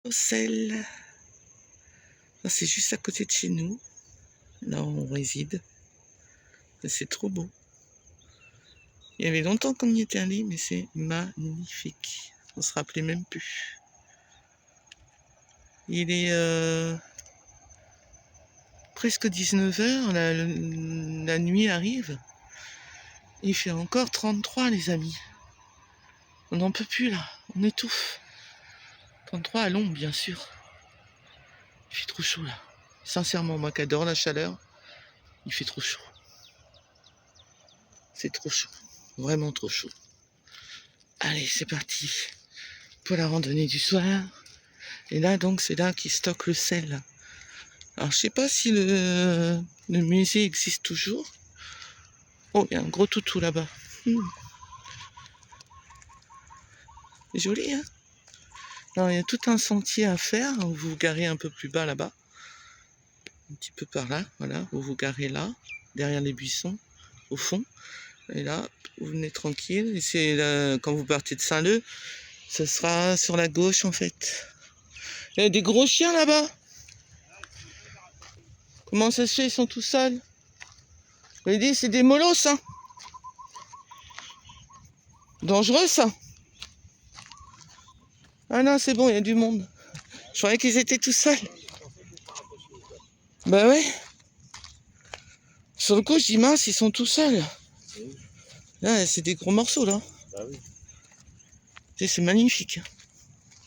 Sel. C'est juste à côté de chez nous. Là où on réside. C'est trop beau. Il y avait longtemps qu'on y était allé, mais c'est magnifique. On se rappelait même plus. Il est presque 19h, la nuit arrive. Il fait encore 33, les amis. On n'en peut plus là, on étouffe. 33 à l'ombre, bien sûr. Il fait trop chaud là. Sincèrement, moi qui adore la chaleur, il fait trop chaud. C'est trop chaud, vraiment trop chaud. Allez, c'est parti pour la randonnée du soir. Et là, donc, c'est là qu'ils stockent le sel. Alors, je sais pas si le musée existe toujours. Oh, il y a un gros toutou là-bas. C'est joli, hein? Alors, il y a tout un sentier à faire. Vous vous garez un peu plus bas là-bas. Un petit peu par là, voilà. Vous vous garez là, derrière les buissons, au fond. Et là, vous venez tranquille. Et c'est quand vous partez de Saint-Leu, ce sera sur la gauche, en fait. Il y a des gros chiens là-bas. Comment ça se fait? Ils sont tout seuls. Vous avez dit, c'est des molosses, hein? Dangereux, ça. Ah non, c'est bon, il y a du monde. Je croyais qu'ils étaient tout seuls. Bah ouais. Sur le coup, je dis mince, ils sont tout seuls. Là, c'est des gros morceaux, là. Bah oui. C'est magnifique.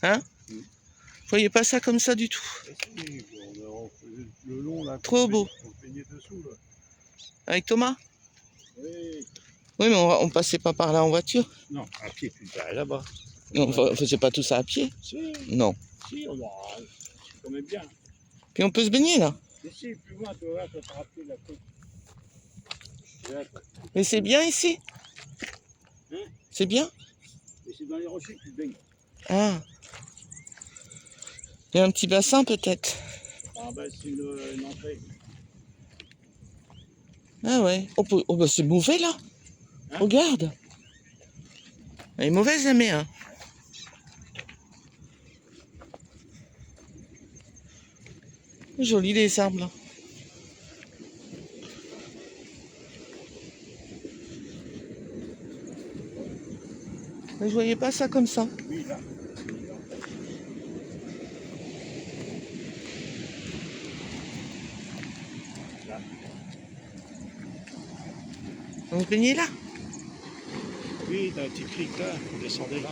Hein? Vous voyez pas ça comme ça du tout. On faisait le long, là. Trop beau. On peignait dessous, là. Avec Thomas? Oui. Oui, mais on passait pas par là en voiture. Non, à pied, tu vas là-bas. On faisait pas tout ça à pied. Si, Non. si, on va. C'est quand même bien. Puis on peut se baigner, là. Si, plus loin, tu vois, ça te rappelle la côte. Mais c'est bien ici. Hein? C'est bien. Et c'est dans les rochers que tu te baignes. Ah. Il y a un petit bassin, peut-être. Ah ben, c'est une entrée. Ah ouais. Oh bah c'est mauvais, là. Hein? Regarde. Elle est mauvaise, la mer. Joli, les arbres, là. Mais je voyais pas ça comme ça. Oui, là. Là. On se baignait là. Oui, t'as un petit cric là, on descendait là.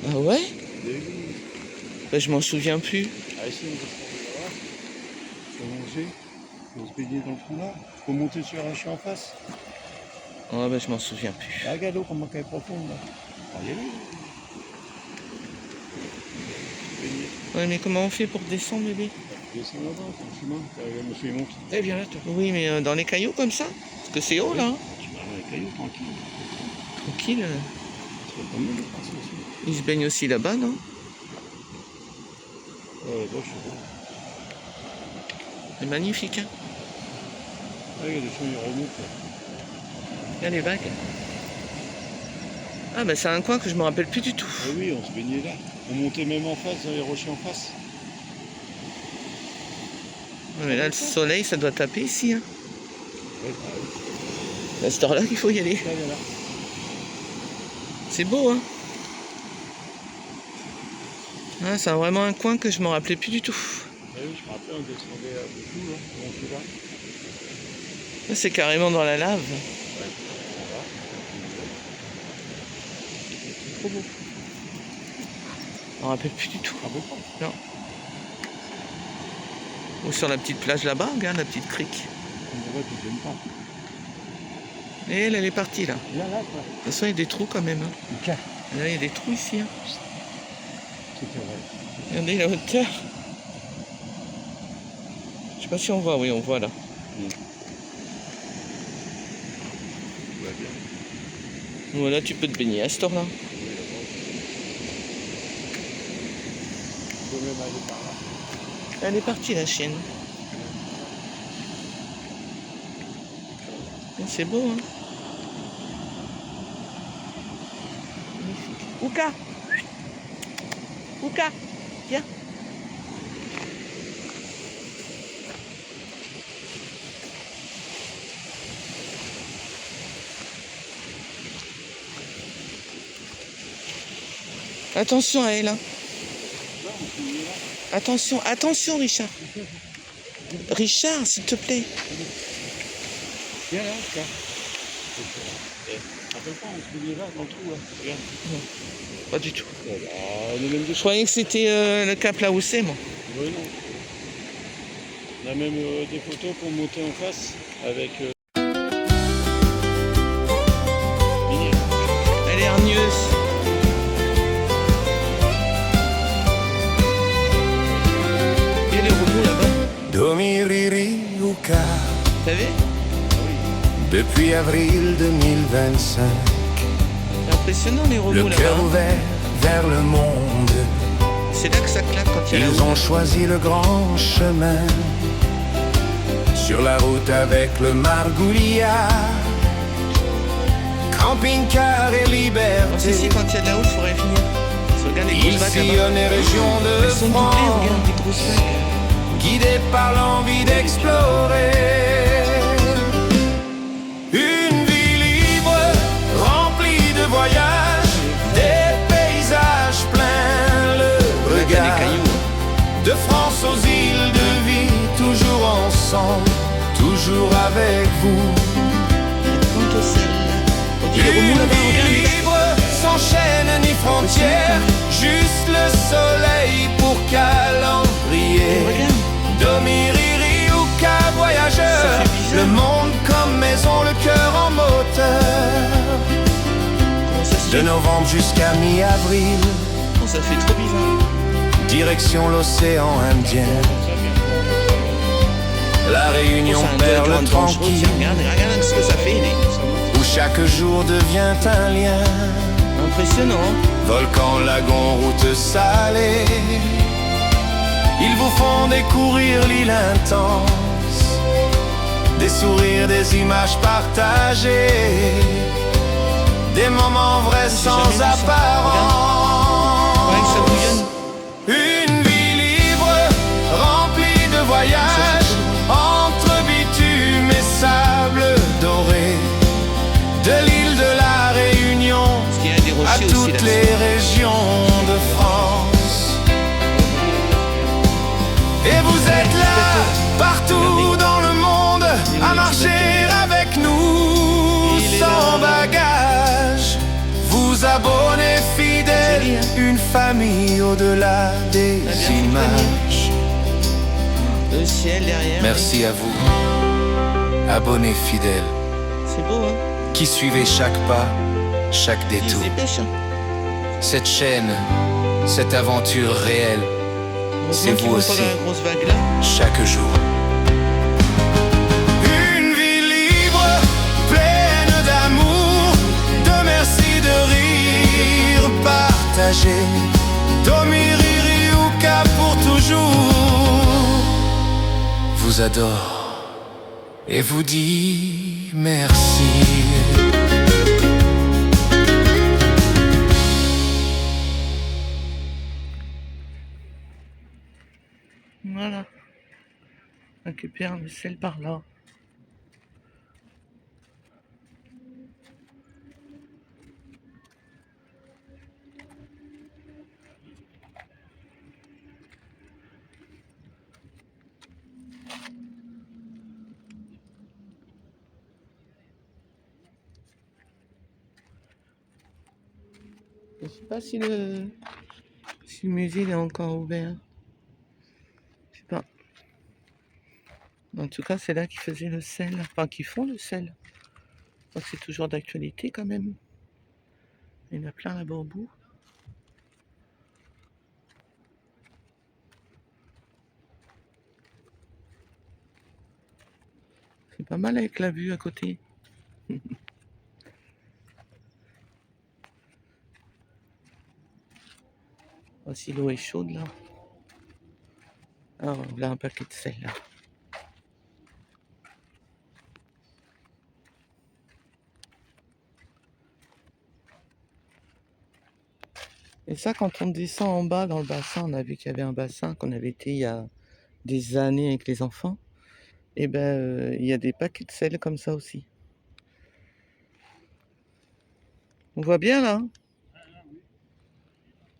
Ah ouais? Oui. Bah, je m'en souviens plus. Ah, ici, on descendait là-bas. On mangeait. On se baignait dans le trou là. Faut monter sur un champ en face. Ah bah je m'en souviens plus. Ah, regarde l'eau, comment elle est profonde là. Ah, y a lui. Ouais, mais comment on fait pour descendre, bébé? Descends là-bas, c'est le chemin. Monsieur, il monte. Eh, viens là, toi. Oui, mais dans les cailloux comme ça? Parce que c'est haut, là. Hein. Tu vas dans les cailloux, tranquille. Tranquille. C'est pas mal de passer aussi. Ils se baignent aussi là-bas, non? Ouais, bon, je sais pas. C'est magnifique, hein? Ah, regarde, le chemin, il remonte là. Il y a les vagues. Ah bah c'est un coin que je me rappelle plus du tout. Ah oui, on se baignait là. On montait même en face, dans les rochers en face. Ouais, mais là, le soleil, ça doit taper ici, hein? Ouais, C'est à cette heure-là qu'il faut y aller. là, là. C'est beau, hein? Ah, c'est vraiment un coin que je me rappelais plus du tout. Ah oui, je me rappelle, on descendait beaucoup là, on montait là. Là, c'est carrément dans la lave. Ouais, Trop beau. Je me rappelle plus du tout. ah bon pas. Non. Ou sur la petite plage là-bas, regarde la petite crique. On dirait que tu t'aimes pas. Et elle est partie là. De Viens là, quoi. toute façon, il y a des trous quand même. Hein. Tiens. Là, il y a des trous ici. Hein. C'était vrai. Regardez la hauteur. Je sais pas si on voit, oui, on voit là. Tout va bien. Voilà, tu peux te baigner à ce temps-là. Oui, là-bas. On peut même aller par là. Elle est partie la chienne. C'est beau, hein. Magnifique. Ouka! Ouka! Viens. Attention à elle, hein. Attention, attention, Richard. Richard, s'il te plaît. Viens là, tiens. Rappelle pas, on se met là, dans le trou, là. Regarde. Non, pas du tout. Oh là, on est même Je croyais que c'était le Cap Laoussé, moi. Ouais, non. On a même des photos pour monter en face avec Mini. Elle est hargneuse. Il y a les remous là-bas. Domiririuka, T'as vu? depuis avril 2025, C'est impressionnant les le remous cœur là-bas. ouvert vers le monde. C'est là que ça claque quand il y a la Ils roue. ont choisi le grand chemin. Sur la route avec le Margoulia, camping-car et Alors, liberté. si, quand il y a de la route, il faudrait finir. Regarde les Ils grosses vagues là-bas. sillonnent les régions de Elles sont doublées, France, regarde les grosses vagues. guidés par l'envie d'explorer. Une vie libre, remplie de voyages, des paysages pleins le Regarde, il y a des regard. cailloux. De France aux îles de vie, toujours ensemble, toujours avec vous. Quant au sel, là. On dit les remous Une là-bas, vie regarde. libre, sans chaîne ni frontière, juste le soleil pour calendrier. Regarde. Domiririuka, voyageur, Ça fait bizarre. le monde comme maison, le cœur en moteur. Comment ça se De fait? novembre jusqu'à mi-avril, Oh, ça fait trop bizarre. direction l'océan Indien. La Oh, Réunion, c'est un perle dangereux, tranquille, tiens, regarde ce que ça fait. où chaque jour devient un lien. Impressionnant. Hein. Volcan, lagon, route salée, ils vous font découvrir l'île intense. Des sourires, des images partagées, des moments vrais J'ai sans jamais vu ça. apparence. Ouais, ça bouillonne. Une vie libre, remplie de voyages, entre bitume et sable doré. De l'île de la Réunion Parce qu'il y a des à rochers aussi toutes là. les régions de France. Et vous êtes là, partout dans le monde, à marcher avec nous, sans bagage. Vous abonnez fidèles, une famille au-delà des images. Le ciel derrière. Merci à vous, abonnés fidèles, C'est beau, hein. qui suivez chaque pas, chaque Ils se détour. dépêchent. Hein. Cette chaîne, cette aventure réelle, c'est Heureusement qu'ils vous vont aussi, pas dans la grosse vague là. chaque jour. Une vie libre, pleine d'amour, de merci, de rire partagé. Domiririuka pour toujours vous adore et vous dit merci. Voilà. On récupère le sel par là. Je sais pas si le musée il est encore ouvert. Je sais pas. En tout cas, c'est là qu'ils faisaient le sel. Enfin, qu'ils font le sel. Donc c'est toujours d'actualité quand même. Il y en a plein là-bas au bout. C'est pas mal avec la vue à côté. Oh, si l'eau est chaude là. Ah, là un paquet de sel là. Et ça, quand on descend en bas dans le bassin, on a vu qu'il y avait un bassin qu'on avait été il y a des années avec les enfants. Et ben, il y a des paquets de sel comme ça aussi. On voit bien là, hein.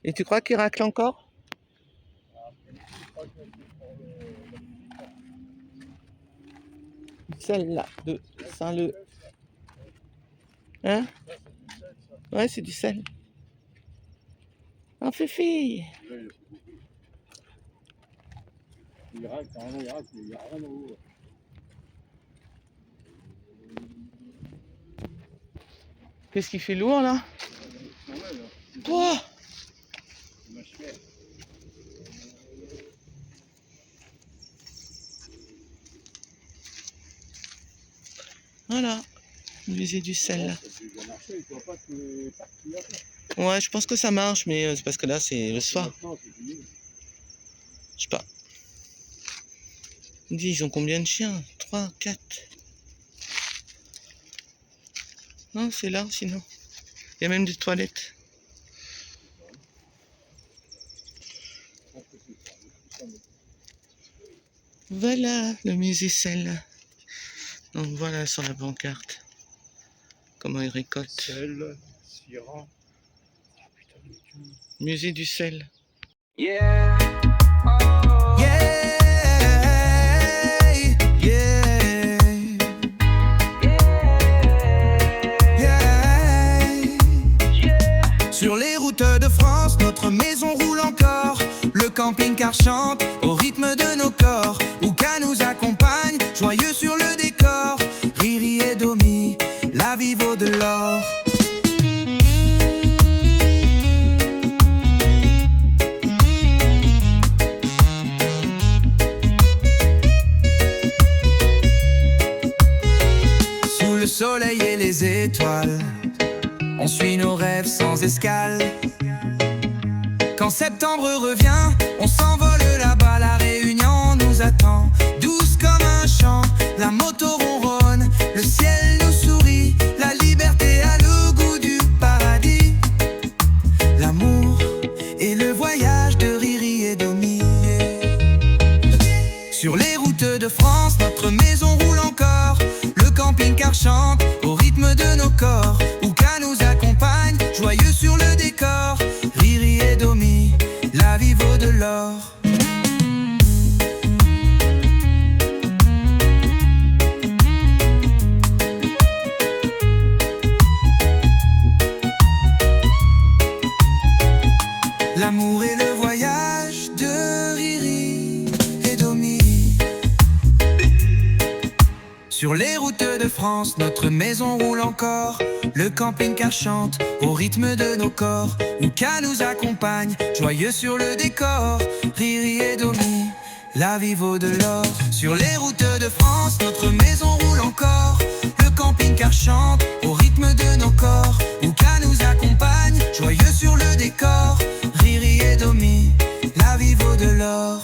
Et tu crois qu'il racle encore? Celle-là, de Saint-Leu. Hein? Ouais, c'est du sel. Un fifi! Il racle, carrément, il racle, mais il n'y a rien en haut. Qu'est-ce qui fait lourd là? Quoi? Voilà, le musée du sel. Ouais, je pense que ça marche, mais c'est parce que là, c'est le soir. Je sais pas. Dis, ils ont combien de chiens? 3, 4. Non, c'est là, sinon. Il y a même des toilettes. Voilà, le musée sel. Donc voilà sur la pancarte comment ils récoltent. Sel, Syrah. Ah putain, mais tu... Musée du sel. Yeah. Oh. Yeah. Yeah. Yeah. Sur les routes de France, notre maison roule encore. Le camping-car chante au rythme de nos corps. Ouka nous accompagne, joyeux sur le décor. Riri et Domi, la vie vaut de l'or. Sous le soleil et les étoiles, on suit nos rêves sans escale. Quand septembre revient, on s'envole là-bas, la Réunion nous attend. Douce comme un chant, la moto ronronne, le ciel nous sourit, la liberté a le goût du paradis. L'amour et le voyage de Riri et Domi. Sur les routes de France, notre maison roule encore. Le camping-car chante au rythme de nos corps. Ouka nous accompagne, joyeux sur le décor. Riri et Domi, la vie vaut de l'or. L'amour et le voyage de Riri et Domi. Sur les routes de France, notre maison roule encore. Le camping-car chante au rythme de nos corps. Ouka nous accompagne, joyeux sur le décor. Riri et Domi, la vie vaut de l'or. Sur les routes de France, notre maison roule encore. Le camping-car chante au rythme de nos corps. Ouka nous accompagne, joyeux sur le décor. Riri et Domi, la vie vaut de l'or.